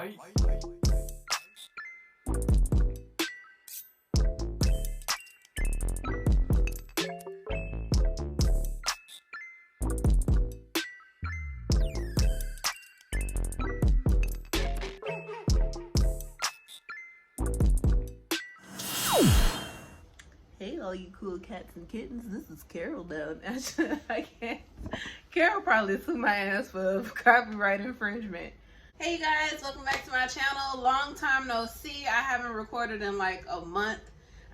Hey all you cool cats and kittens, this is Carol down. I can't. Carol probably sue my ass for copyright infringement. Hey guys, welcome back to my channel. Long time no see. I haven't recorded in like a month.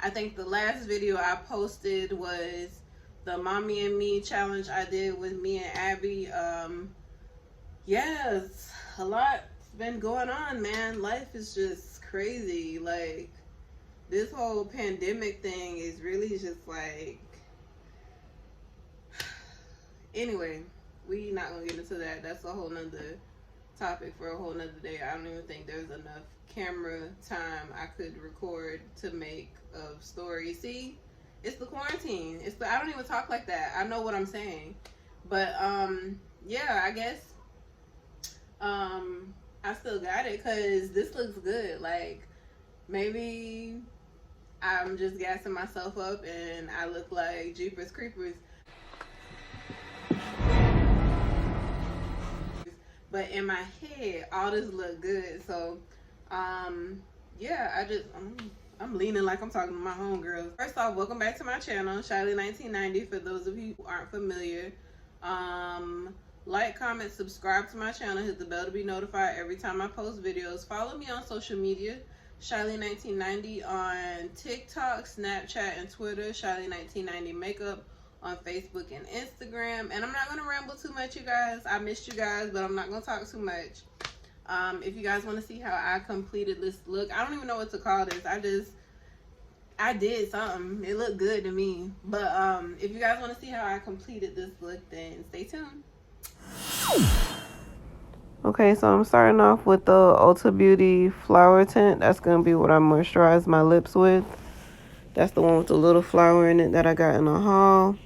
I think the last video I posted was the Mommy and Me challenge I did with me and Abby. Yeah, it's a lot's been going on, man. Life is just crazy. Like, this whole pandemic thing is really just like, anyway, we not gonna get into that. That's a whole nother topic for a whole nother day. I don't even think there's enough camera time I could record to make a story. See, it's the quarantine. I don't even talk like that. I know what I'm saying. But yeah, I guess I still got it because this looks good. Like, maybe I'm just gassing myself up and I look like Jeepers Creepers. But in my head, all this look good. So, yeah, I'm leaning like I'm talking to my homegirls. First off, welcome back to my channel, Shiley1990, for those of you who aren't familiar. Like, comment, subscribe to my channel, hit the bell to be notified every time I post videos. Follow me on social media, Shiley1990 on TikTok, Snapchat, and Twitter, Shiley1990 Makeup on Facebook and Instagram. And I'm not going to ramble too much, you guys. I missed you guys, but I'm not going to talk too much. If you guys want to see how I completed this look, I don't even know what to call this. I did something. It looked good to me. But if you guys want to see how I completed this look, then stay tuned. Okay, so I'm starting off with the Ulta Beauty Flower Tint. That's going to be what I moisturize my lips with. That's the one with the little flower in it that I got in the haul.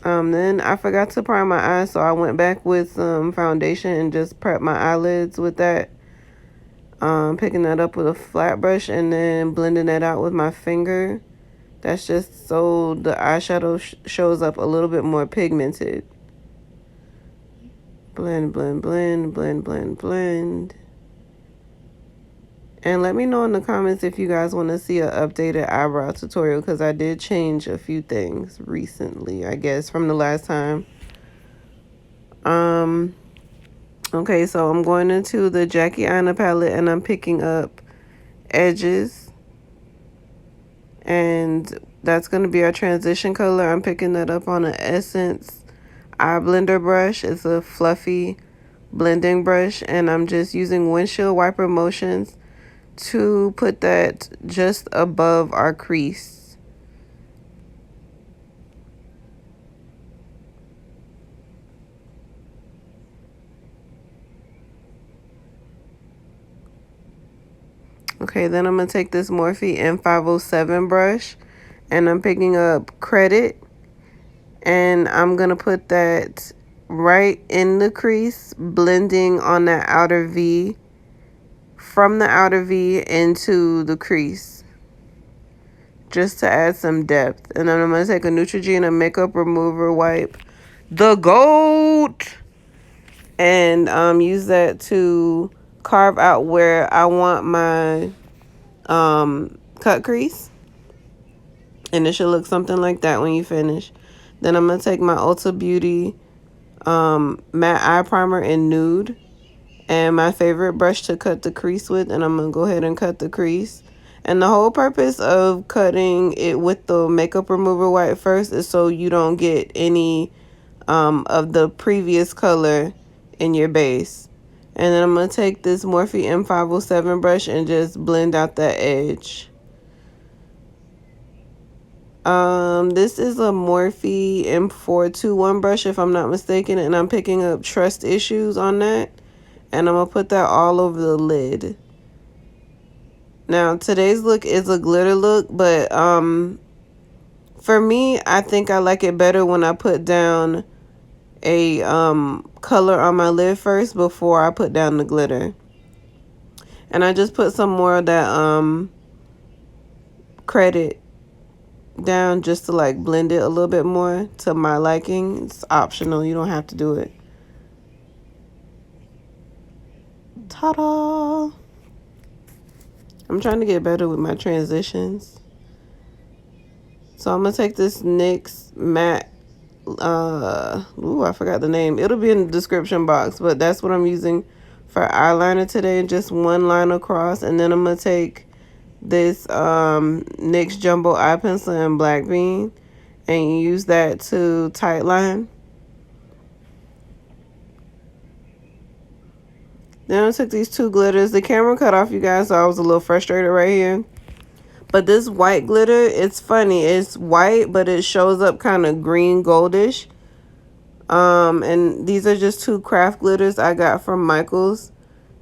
Then I forgot to prime my eyes, so I went back with some foundation and just prepped my eyelids with that. Picking that up with a flat brush and then blending that out with my finger. That's just so the eyeshadow shows up a little bit more pigmented. Blend, blend, blend, blend, blend, blend. And let me know in the comments if you guys want to see an updated eyebrow tutorial, because I did change a few things recently, I guess, from the last time. Okay, so I'm going into the Jackie Aina palette and I'm picking up Edges. And that's going to be our transition color. I'm picking that up on an Essence eye blender brush. It's a fluffy blending brush, and I'm just using windshield wiper motions to put that just above our crease. Okay, then I'm going to take this Morphe M507 brush and I'm picking up Credit, and I'm going to put that right in the crease, blending on that outer V, from the outer V into the crease, just to add some depth. And then I'm going to take a Neutrogena makeup remover wipe, the GOAT, and use that to carve out where I want my cut crease. And it should look something like that when you finish. Then I'm going to take my Ulta Beauty matte eye primer in Nude, and my favorite brush to cut the crease with, and I'm going to go ahead and cut the crease. And the whole purpose of cutting it with the makeup remover wipe first is so you don't get any of the previous color in your base. And then I'm going to take this Morphe M507 brush and just blend out that edge. This is a Morphe M421 brush, if I'm not mistaken, and I'm picking up Trust Issues on that. And I'm going to put that all over the lid. Now, today's look is a glitter look, but for me, I think I like it better when I put down a color on my lid first before I put down the glitter. And I just put some more of that credit down just to like blend it a little bit more to my liking. It's optional, you don't have to do it. Ta-da! I'm trying to get better with my transitions. So I'm gonna take this NYX Matte, I forgot the name. It'll be in the description box, but that's what I'm using for eyeliner today. Just one line across, and then I'm gonna take this NYX Jumbo Eye Pencil in Black Bean and use that to tight line. Then I took these two glitters. The camera cut off, you guys, so I was a little frustrated right here. But this white glitter, it's funny. It's white, but it shows up kind of green goldish. And these are just two craft glitters I got from Michaels.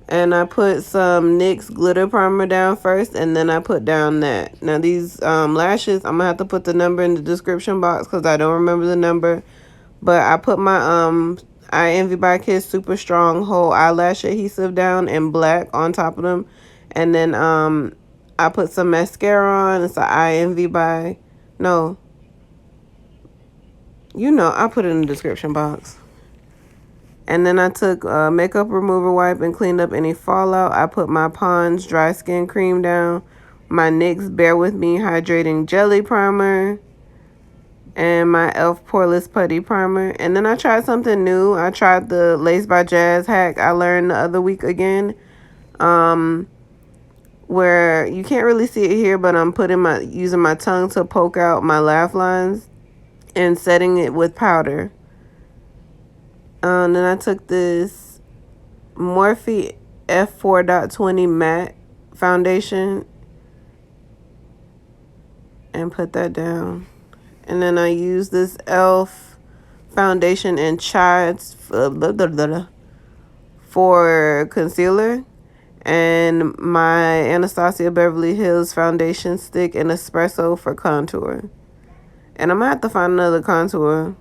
And I put some NYX glitter primer down first, and then I put down that. Now these lashes, I'm gonna have to put the number in the description box because I don't remember the number. But I put my I Envy by Kiss Super Strong Whole Eyelash Adhesive down in black on top of them. And then I put some mascara on. It's an I Envy by, no, you know, I'll put it in the description box. And then I took a makeup remover wipe and cleaned up any fallout. I put my Pond's Dry Skin Cream down, my NYX Bear With Me Hydrating Jelly Primer, and my e.l.f. Poreless Putty Primer. And then I tried something new. I tried the Lace by Jazz hack I learned the other week again. Where you can't really see it here, but I'm using my tongue to poke out my laugh lines and setting it with powder. Then I took this Morphe F4.20 matte foundation and put that down. And then I used this e.l.f. foundation in Chai's for concealer. And my Anastasia Beverly Hills foundation stick in Espresso for contour. And I'm going to have to find another contour.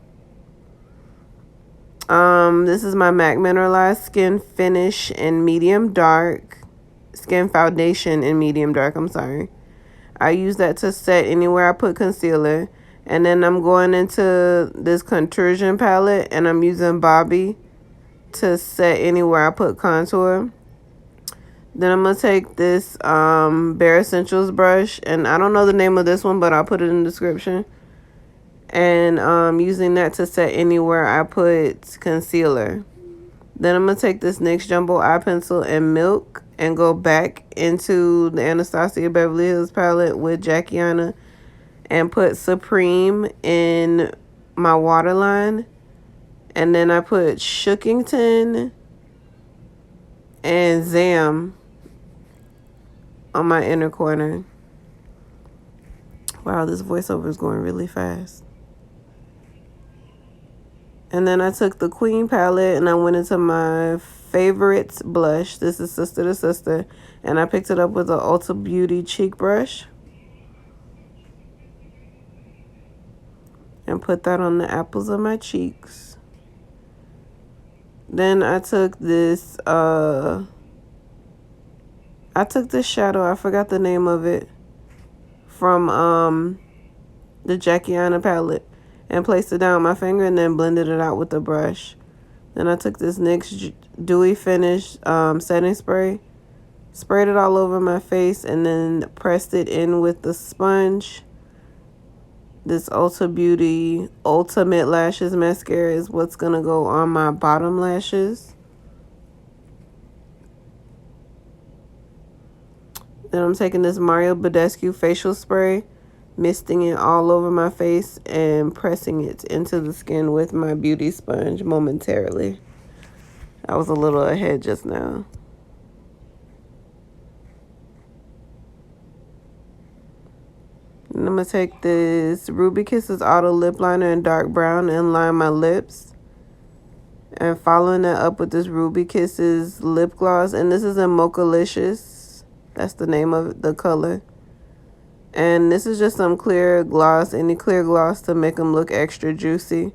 This is my MAC Mineralize Skin Finish in Medium Dark. Skin Foundation in Medium Dark, I'm sorry. I use that to set anywhere I put concealer. And then I'm going into this Contursion palette, and I'm using Bobby to set anywhere I put contour. Then I'm going to take this Bare Essentials brush, and I don't know the name of this one, but I'll put it in the description. And using that to set anywhere I put concealer. Then I'm going to take this NYX Jumbo Eye Pencil and Milk and go back into the Anastasia Beverly Hills palette with Jackie Aina and put Supreme in my waterline. And then I put Shookington and Zam on my inner corner. Wow, this voiceover is going really fast. And then I took the Queen palette and I went into my favorites blush. This is Sister to Sister. And I picked it up with an Ulta Beauty cheek brush. And put that on the apples of my cheeks. Then I took this shadow, I forgot the name of it, from the Jackie Aina palette, and placed it down my finger and then blended it out with the brush. Then I took this NYX Dewy Finish setting spray, sprayed it all over my face, and then pressed it in with the sponge. This Ulta Beauty Ultamate Lashes mascara is what's going to go on my bottom lashes. Then I'm taking this Mario Badescu facial spray, misting it all over my face and pressing it into the skin with my beauty sponge momentarily. I was a little ahead just now. And I'm going to take this Ruby Kisses Auto Lip Liner in dark brown and line my lips. And following that up with this Ruby Kisses lip gloss. And this is in Mochalicious. That's the name of the color. And this is just some clear gloss, any clear gloss to make them look extra juicy.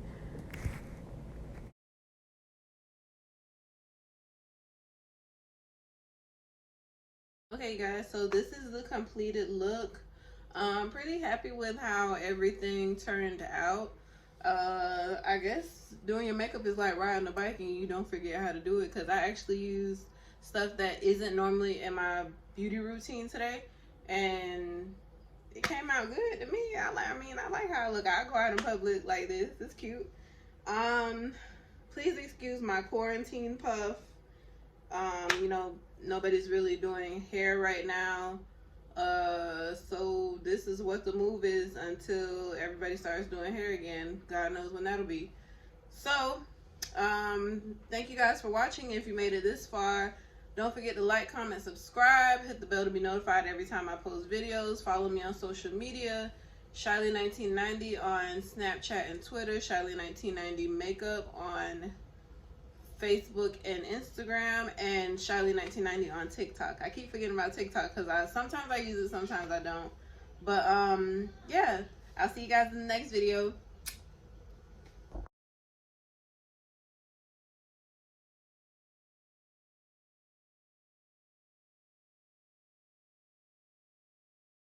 Okay guys, so this is the completed look. I'm pretty happy with how everything turned out. I guess doing your makeup is like riding a bike and you don't forget how to do it, because I actually use stuff that isn't normally in my beauty routine today, and it came out good to me. I like how I look. I go out in public like this. It's cute. Please excuse my quarantine puff. You know, nobody's really doing hair right now. So this is what the move is until everybody starts doing hair again. God knows when that'll be. So, thank you guys for watching. If you made it this far, don't forget to like, comment, subscribe, hit the bell to be notified every time I post videos. Follow me on social media, Shyly1990 on Snapchat and Twitter, Shyly1990 Makeup on Facebook and Instagram, and Shyly1990 on TikTok. I keep forgetting about TikTok because sometimes I use it, sometimes I don't. But yeah, I'll see you guys in the next video.